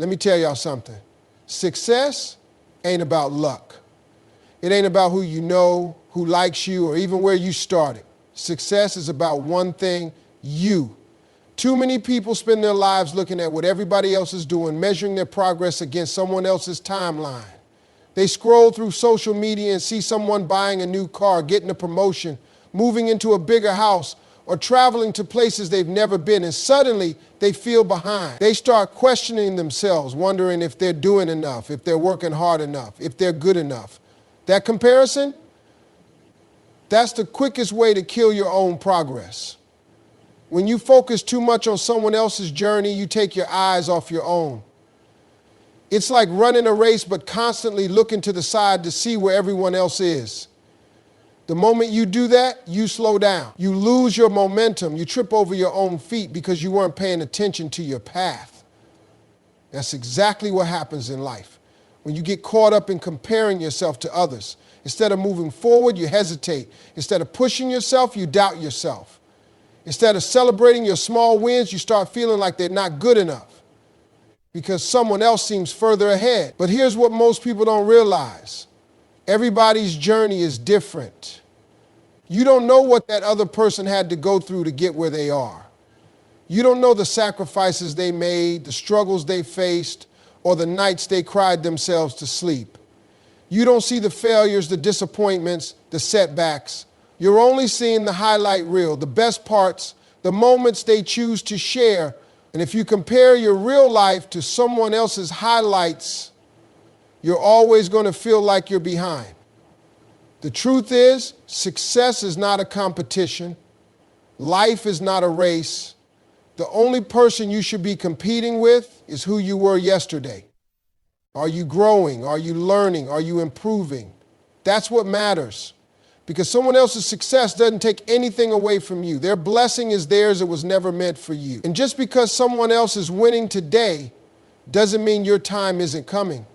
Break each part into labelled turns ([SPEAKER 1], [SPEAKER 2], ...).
[SPEAKER 1] Let me tell y'all something. Success ain't about luck. It ain't about who you know, who likes you, or even where you started. Success is about one thing, you. Too many people spend their lives looking at what everybody else is doing, measuring their progress against someone else's timeline. They scroll through social media and see someone buying a new car, getting a promotion, moving into a bigger house, or traveling to places they've never been, and suddenly they feel behind. They start questioning themselves, wondering if they're doing enough, if they're working hard enough, if they're good enough. That comparison, that's the quickest way to kill your own progress. When you focus too much on someone else's journey, you take your eyes off your own. It's like running a race but constantly looking to the side to see where everyone else is. The moment you do that, you slow down. You lose your momentum. You trip over your own feet because you weren't paying attention to your path. That's exactly what happens in life. When you get caught up in comparing yourself to others, instead of moving forward, you hesitate. Instead of pushing yourself, you doubt yourself. Instead of celebrating your small wins, you start feeling like they're not good enough because someone else seems further ahead. But here's what most people don't realize. Everybody's journey is different. You don't know what that other person had to go through to get where they are. You don't know the sacrifices they made, the struggles they faced, or the nights they cried themselves to sleep. You don't see the failures, the disappointments, the setbacks. You're only seeing the highlight reel, the best parts, the moments they choose to share. And if you compare your real life to someone else's highlights, you're always going to feel like you're behind. The truth is, success is not a competition. Life is not a race. The only person you should be competing with is who you were yesterday. Are you growing? Are you learning? Are you improving? That's what matters. Because someone else's success doesn't take anything away from you. Their blessing is theirs. It was never meant for you. And just because someone else is winning today doesn't mean your time isn't coming.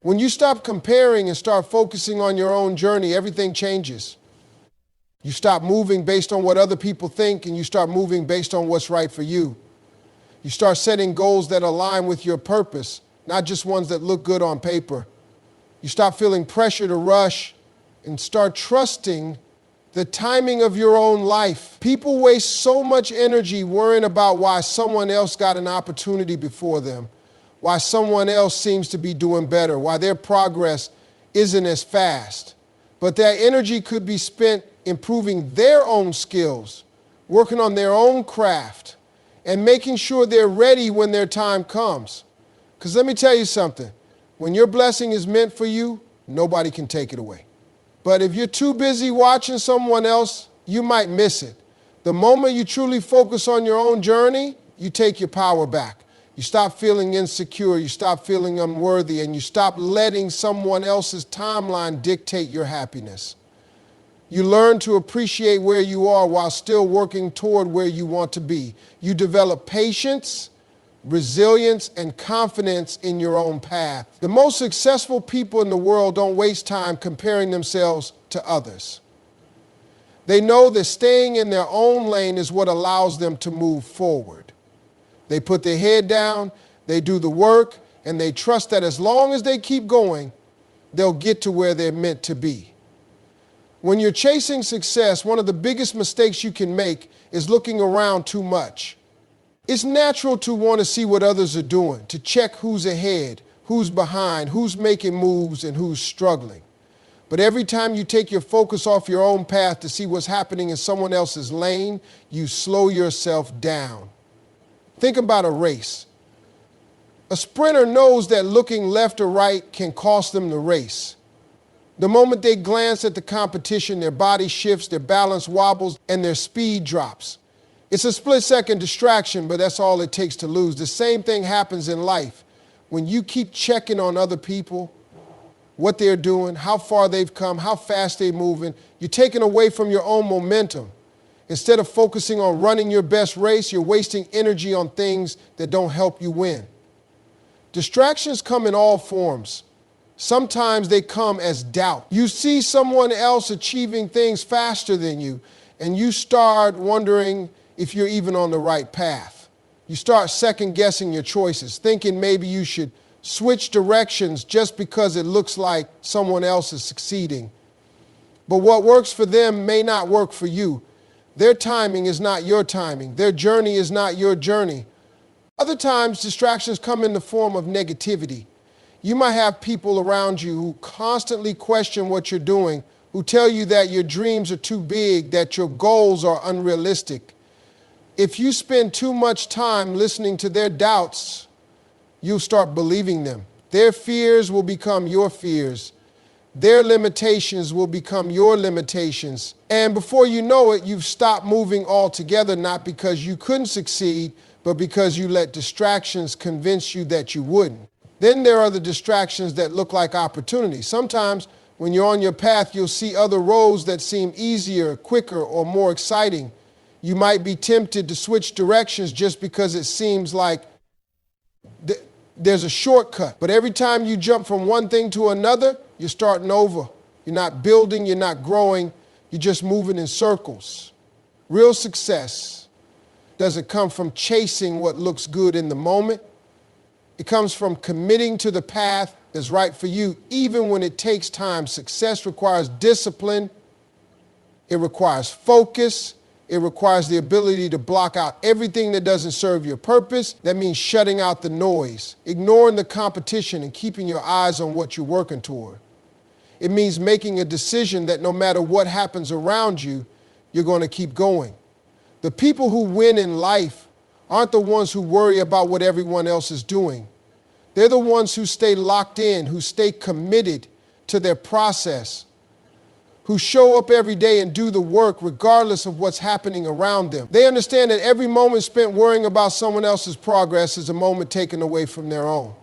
[SPEAKER 1] When you stop comparing and start focusing on your own journey, everything changes. You stop moving based on what other people think, and you start moving based on what's right for you. You start setting goals that align with your purpose, not just ones that look good on paper. You stop feeling pressure to rush and start trusting the timing of your own life. People waste so much energy worrying about why someone else got an opportunity before them, why someone else seems to be doing better, why their progress isn't as fast. But that energy could be spent improving their own skills, working on their own craft, and making sure they're ready when their time comes. Because let me tell you something, when your blessing is meant for you, nobody can take it away. But if you're too busy watching someone else, you might miss it. The moment you truly focus on your own journey, you take your power back. You stop feeling insecure, you stop feeling unworthy, and you stop letting someone else's timeline dictate your happiness. You learn to appreciate where you are while still working toward where you want to be. You develop patience, resilience, and confidence in your own path. The most successful people in the world don't waste time comparing themselves to others. They know that staying in their own lane is what allows them to move forward. They put their head down, they do the work, and they trust that as long as they keep going, they'll get to where they're meant to be. When you're chasing success, one of the biggest mistakes you can make is looking around too much. It's natural to want to see what others are doing, to check who's ahead, who's behind, who's making moves, and who's struggling. But every time you take your focus off your own path to see what's happening in someone else's lane, you slow yourself down. Think about a race. A sprinter knows that looking left or right can cost them the race. The moment they glance at the competition, their body shifts, their balance wobbles, and their speed drops. It's a split-second distraction, but that's all it takes to lose. The same thing happens in life. When you keep checking on other people, what they're doing, how far they've come, how fast they're moving, you're taking away from your own momentum. Instead of focusing on running your best race, you're wasting energy on things that don't help you win. Distractions come in all forms. Sometimes they come as doubt. You see someone else achieving things faster than you, and you start wondering if you're even on the right path. You start second guessing your choices, thinking maybe you should switch directions just because it looks like someone else is succeeding. But what works for them may not work for you. Their timing is not your timing. Their journey is not your journey. Other times, distractions come in the form of negativity. You might have people around you who constantly question what you're doing, who tell you that your dreams are too big, that your goals are unrealistic. If you spend too much time listening to their doubts, you'll start believing them. Their fears will become your fears. Their limitations will become your limitations. And before you know it, you've stopped moving altogether, not because you couldn't succeed, but because you let distractions convince you that you wouldn't. Then there are the distractions that look like opportunities. Sometimes when you're on your path, you'll see other roads that seem easier, quicker, or more exciting. You might be tempted to switch directions just because it seems like there's a shortcut. But every time you jump from one thing to another, you're starting over. You're not building, you're not growing, you're just moving in circles. Real success doesn't come from chasing what looks good in the moment. It comes from committing to the path that's right for you, even when it takes time. Success requires discipline. It requires focus. It requires the ability to block out everything that doesn't serve your purpose. That means shutting out the noise, ignoring the competition, and keeping your eyes on what you're working toward. It means making a decision that no matter what happens around you, you're going to keep going. The people who win in life aren't the ones who worry about what everyone else is doing. They're the ones who stay locked in, who stay committed to their process, who show up every day and do the work regardless of what's happening around them. They understand that every moment spent worrying about someone else's progress is a moment taken away from their own.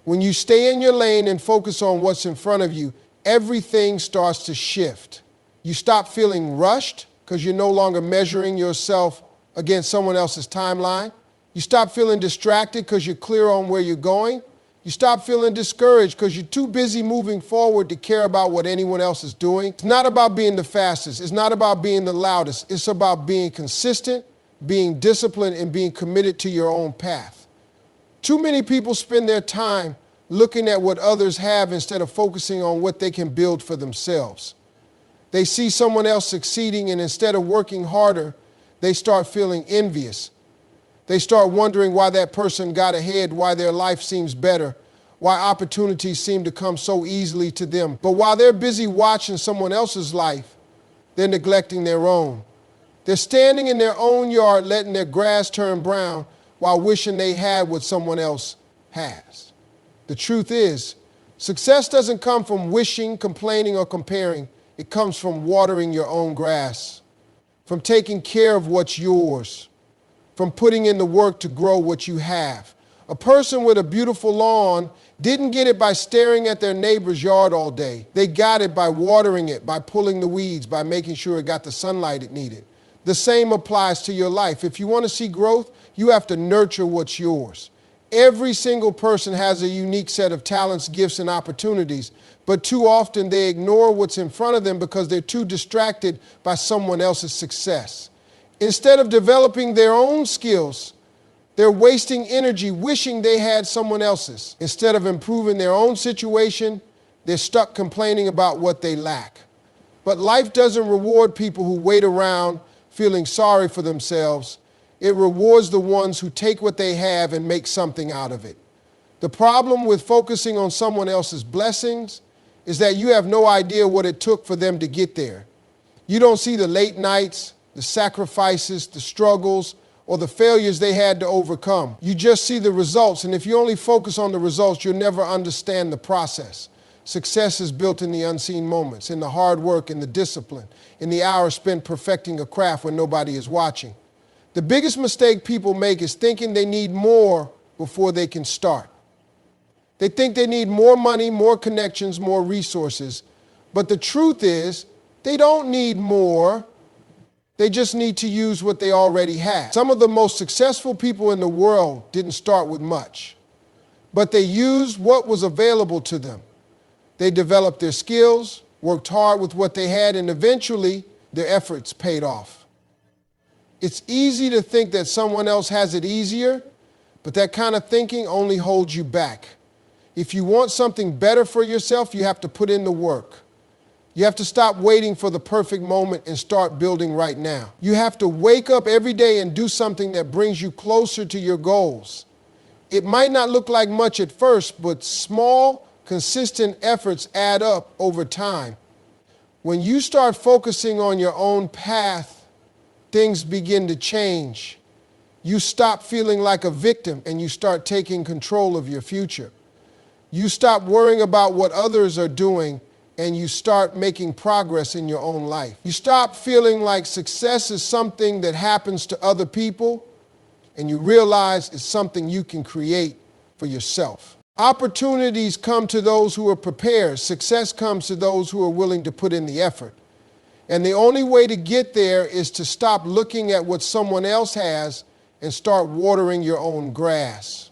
[SPEAKER 1] When you stay in your lane and focus on what's in front of you, everything starts to shift. You stop feeling rushed because you're no longer measuring yourself against someone else's timeline. You stop feeling distracted because you're clear on where you're going. You stop feeling discouraged because you're too busy moving forward to care about what anyone else is doing. It's not about being the fastest. It's not about being the loudest. It's about being consistent, being disciplined, and being committed to your own path. Too many people spend their time looking at what others have instead of focusing on what they can build for themselves. They see someone else succeeding, and instead of working harder, they start feeling envious. They start wondering why that person got ahead, why their life seems better, why opportunities seem to come so easily to them. But while they're busy watching someone else's life, they're neglecting their own. They're standing in their own yard, letting their grass turn brown while wishing they had what someone else has. The truth is, success doesn't come from wishing, complaining, or comparing. It comes from watering your own grass, from taking care of what's yours, from putting in the work to grow what you have. A person with a beautiful lawn didn't get it by staring at their neighbor's yard all day. They got it by watering it, by pulling the weeds, by making sure it got the sunlight it needed. The same applies to your life. If you want to see growth, you have to nurture what's yours. Every single person has a unique set of talents, gifts, and opportunities, but too often they ignore what's in front of them because they're too distracted by someone else's success. Instead of developing their own skills, they're wasting energy wishing they had someone else's. Instead of improving their own situation, they're stuck complaining about what they lack. But life doesn't reward people who wait around feeling sorry for themselves. It rewards the ones who take what they have and make something out of it. The problem with focusing on someone else's blessings is that you have no idea what it took for them to get there. You don't see the late nights, the sacrifices, the struggles, or the failures they had to overcome. You just see the results, and if you only focus on the results, you'll never understand the process. Success is built in the unseen moments, in the hard work, in the discipline, in the hours spent perfecting a craft when nobody is watching. The biggest mistake people make is thinking they need more before they can start. They think they need more money, more connections, more resources, but the truth is they don't need more. They just need to use what they already have. Some of the most successful people in the world didn't start with much, but they used what was available to them. They developed their skills, worked hard with what they had, and eventually their efforts paid off. It's easy to think that someone else has it easier, but that kind of thinking only holds you back. If you want something better for yourself, you have to put in the work. You have to stop waiting for the perfect moment and start building right now. You have to wake up every day and do something that brings you closer to your goals. It might not look like much at first, but small, consistent efforts add up over time. When you start focusing on your own path, things begin to change. You stop feeling like a victim and you start taking control of your future. You stop worrying about what others are doing and you start making progress in your own life. You stop feeling like success is something that happens to other people and you realize it's something you can create for yourself. Opportunities come to those who are prepared. Success comes to those who are willing to put in the effort. And the only way to get there is to stop looking at what someone else has and start watering your own grass.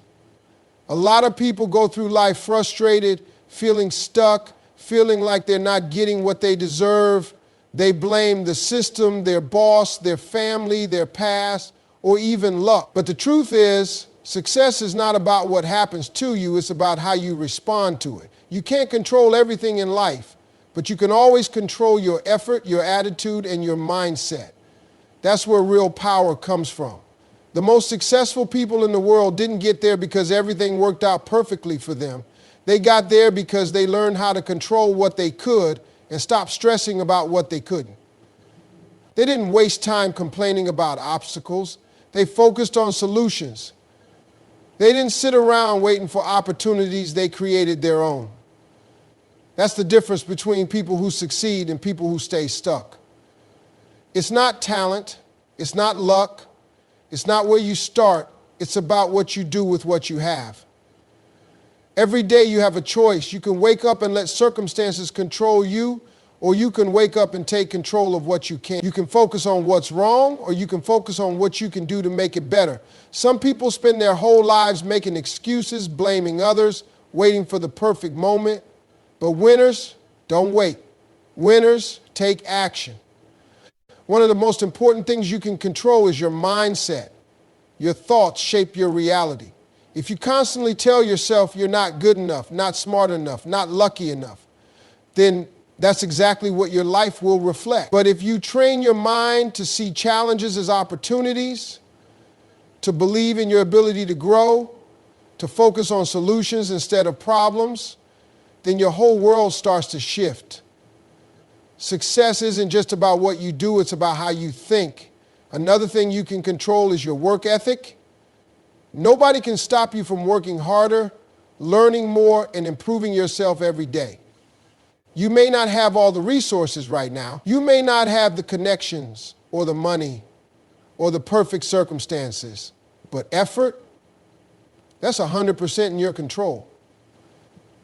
[SPEAKER 1] A lot of people go through life frustrated, feeling stuck, feeling like they're not getting what they deserve. They blame the system, their boss, their family, their past, or even luck. But the truth is, success is not about what happens to you, it's about how you respond to it. You can't control everything in life, but you can always control your effort, your attitude, and your mindset. That's where real power comes from. The most successful people in the world didn't get there because everything worked out perfectly for them. They got there because they learned how to control what they could and stop stressing about what they couldn't. They didn't waste time complaining about obstacles. They focused on solutions. They didn't sit around waiting for opportunities. They created their own. That's the difference between people who succeed and people who stay stuck. It's not talent. It's not luck. It's not where you start. It's about what you do with what you have. Every day you have a choice. You can wake up and let circumstances control you, or you can wake up and take control of what you can. You can focus on what's wrong, or you can focus on what you can do to make it better. Some people spend their whole lives making excuses, blaming others, waiting for the perfect moment. But winners don't wait. Winners take action. One of the most important things you can control is your mindset. Your thoughts shape your reality. If you constantly tell yourself you're not good enough, not smart enough, not lucky enough, then that's exactly what your life will reflect. But if you train your mind to see challenges as opportunities, to believe in your ability to grow, to focus on solutions instead of problems, then your whole world starts to shift. Success isn't just about what you do, it's about how you think. Another thing you can control is your work ethic. Nobody can stop you from working harder, learning more, and improving yourself every day. You may not have all the resources right now. You may not have the connections or the money or the perfect circumstances, but effort, that's 100% in your control.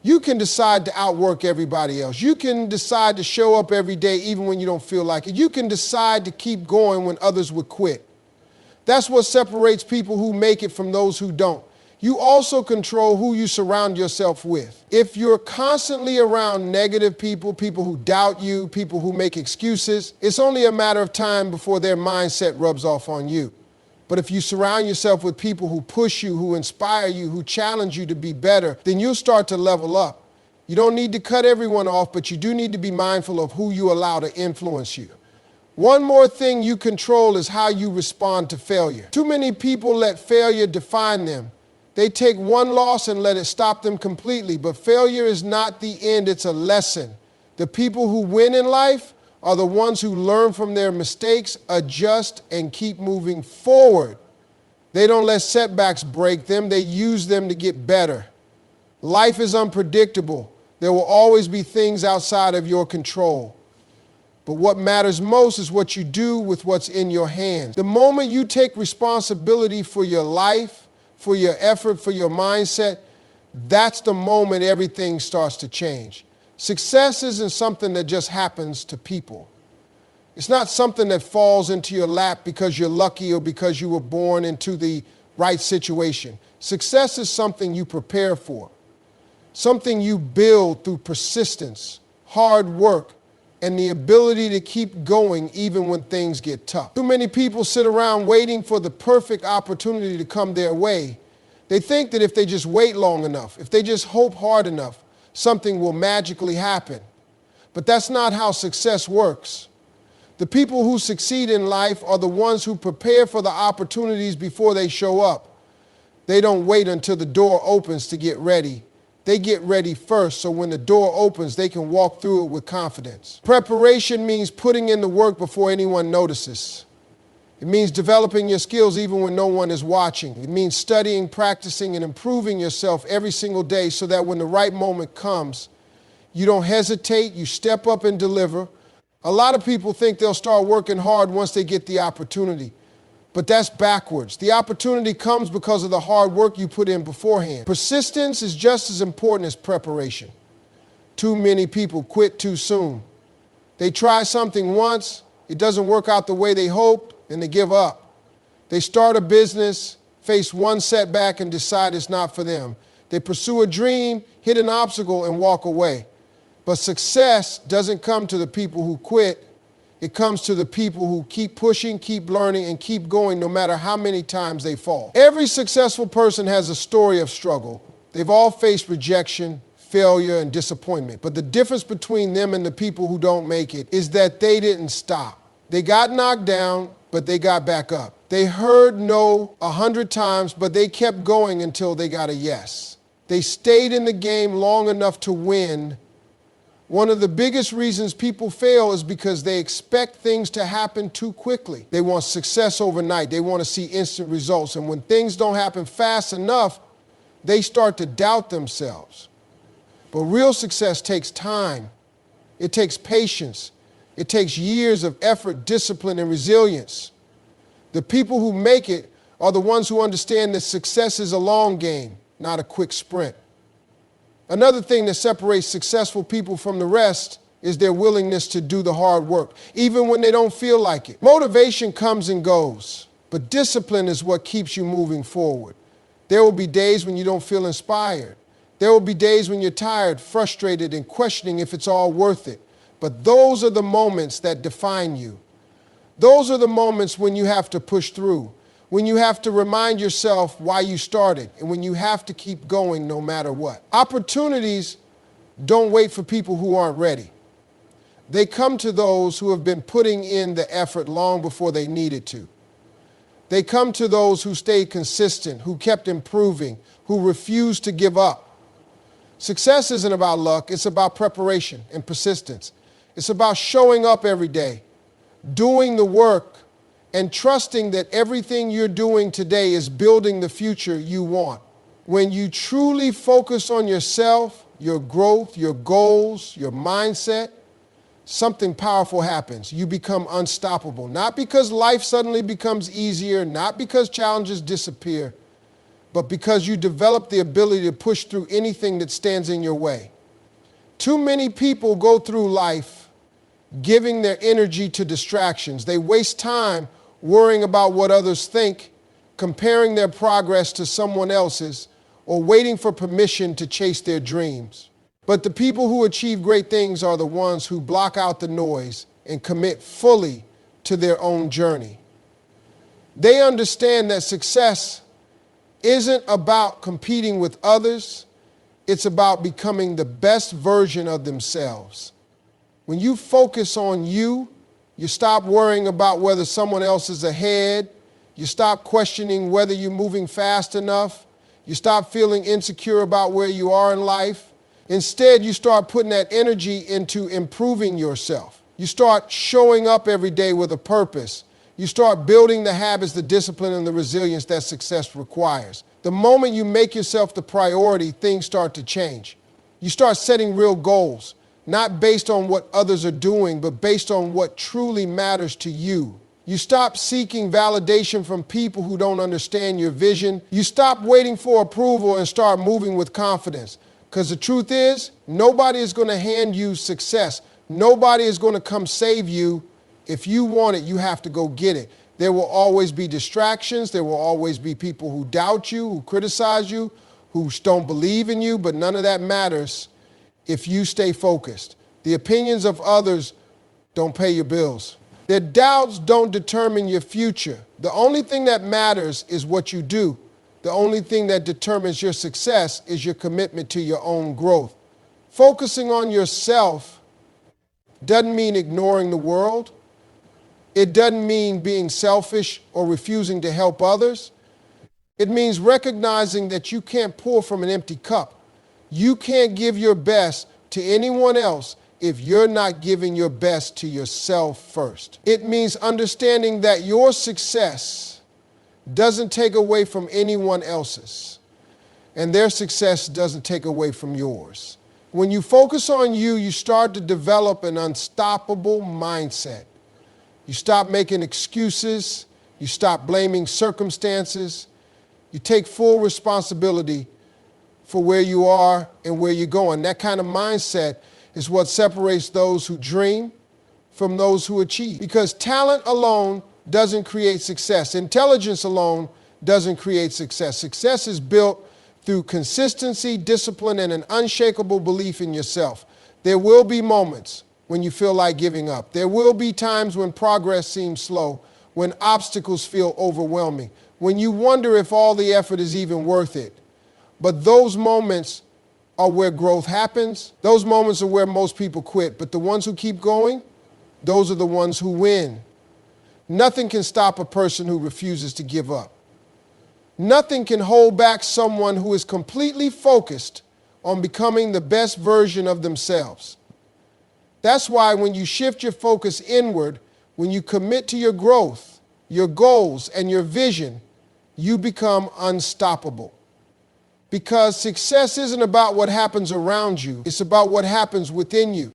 [SPEAKER 1] You can decide to outwork everybody else. You can decide to show up every day even when you don't feel like it. You can decide to keep going when others would quit. That's what separates people who make it from those who don't. You also control who you surround yourself with. If you're constantly around negative people, people who doubt you, people who make excuses, it's only a matter of time before their mindset rubs off on you. But if you surround yourself with people who push you, who inspire you, who challenge you to be better, then you'll start to level up. You don't need to cut everyone off, but you do need to be mindful of who you allow to influence you. One more thing you control is how you respond to failure. Too many people let failure define them. They take one loss and let it stop them completely, but failure is not the end, it's a lesson. The people who win in life are the ones who learn from their mistakes, adjust, and keep moving forward. They don't let setbacks break them, they use them to get better. Life is unpredictable. There will always be things outside of your control. But what matters most is what you do with what's in your hands. The moment you take responsibility for your life, for your effort, for your mindset, that's the moment everything starts to change. Success isn't something that just happens to people. It's not something that falls into your lap because you're lucky or because you were born into the right situation. Success is something you prepare for, something you build through persistence, hard work, and the ability to keep going even when things get tough. Too many people sit around waiting for the perfect opportunity to come their way. They think that if they just wait long enough, if they just hope hard enough, something will magically happen. But that's not how success works. The people who succeed in life are the ones who prepare for the opportunities before they show up. They don't wait until the door opens to get ready. They get ready first, so when the door opens, they can walk through it with confidence. Preparation means putting in the work before anyone notices. It means developing your skills even when no one is watching. It means studying, practicing, and improving yourself every single day so that when the right moment comes, you don't hesitate, you step up and deliver. A lot of people think they'll start working hard once they get the opportunity. But that's backwards. The opportunity comes because of the hard work you put in beforehand. Persistence is just as important as preparation. Too many people quit too soon. They try something once, it doesn't work out the way they hoped, and they give up. They start a business, face one setback, and decide it's not for them. They pursue a dream, hit an obstacle, and walk away. But success doesn't come to the people who quit. It comes to the people who keep pushing, keep learning, and keep going no matter how many times they fall. Every successful person has a story of struggle. They've all faced rejection, failure, and disappointment. But the difference between them and the people who don't make it is that they didn't stop. They got knocked down, but they got back up. They heard no 100 times, but they kept going until they got a yes. They stayed in the game long enough to win. One of the biggest reasons people fail is because they expect things to happen too quickly. They want success overnight. They want to see instant results. And when things don't happen fast enough, they start to doubt themselves. But real success takes time. It takes patience. It takes years of effort, discipline, and resilience. The people who make it are the ones who understand that success is a long game, not a quick sprint. Another thing that separates successful people from the rest is their willingness to do the hard work, even when they don't feel like it. Motivation comes and goes, but discipline is what keeps you moving forward. There will be days when you don't feel inspired. There will be days when you're tired, frustrated, and questioning if it's all worth it. But those are the moments that define you. Those are the moments when you have to push through, when you have to remind yourself why you started, and when you have to keep going no matter what. Opportunities don't wait for people who aren't ready. They come to those who have been putting in the effort long before they needed to. They come to those who stayed consistent, who kept improving, who refused to give up. Success isn't about luck, it's about preparation and persistence. It's about showing up every day, doing the work, and trusting that everything you're doing today is building the future you want. When you truly focus on yourself, your growth, your goals, your mindset, something powerful happens. You become unstoppable. Not because life suddenly becomes easier, not because challenges disappear, but because you develop the ability to push through anything that stands in your way. Too many people go through life giving their energy to distractions. They waste time worrying about what others think, comparing their progress to someone else's, or waiting for permission to chase their dreams. But the people who achieve great things are the ones who block out the noise and commit fully to their own journey. They understand that success isn't about competing with others, it's about becoming the best version of themselves. When you focus on you, you stop worrying about whether someone else is ahead. You stop questioning whether you're moving fast enough. You stop feeling insecure about where you are in life. Instead, you start putting that energy into improving yourself. You start showing up every day with a purpose. You start building the habits, the discipline, and the resilience that success requires. The moment you make yourself the priority, things start to change. You start setting real goals. Not based on what others are doing, but based on what truly matters to you. You stop seeking validation from people who don't understand your vision. You stop waiting for approval and start moving with confidence. Because the truth is, nobody is going to hand you success. Nobody is going to come save you. If you want it, you have to go get it. There will always be distractions. There will always be people who doubt you, who criticize you, who don't believe in you, but none of that matters if you stay focused. The opinions of others don't pay your bills. Their doubts don't determine your future. The only thing that matters is what you do. The only thing that determines your success is your commitment to your own growth. Focusing on yourself doesn't mean ignoring the world. It doesn't mean being selfish or refusing to help others. It means recognizing that you can't pour from an empty cup. You can't give your best to anyone else if you're not giving your best to yourself first. It means understanding that your success doesn't take away from anyone else's, and their success doesn't take away from yours. When you focus on you, you start to develop an unstoppable mindset. You stop making excuses. You stop blaming circumstances. You take full responsibility for where you are and where you're going. That kind of mindset is what separates those who dream from those who achieve. Because talent alone doesn't create success. Intelligence alone doesn't create success. Success is built through consistency, discipline, and an unshakable belief in yourself. There will be moments when you feel like giving up. There will be times when progress seems slow, when obstacles feel overwhelming, when you wonder if all the effort is even worth it. But those moments are where growth happens. Those moments are where most people quit. But the ones who keep going, those are the ones who win. Nothing can stop a person who refuses to give up. Nothing can hold back someone who is completely focused on becoming the best version of themselves. That's why when you shift your focus inward, when you commit to your growth, your goals, and your vision, you become unstoppable. Because success isn't about what happens around you, it's about what happens within you.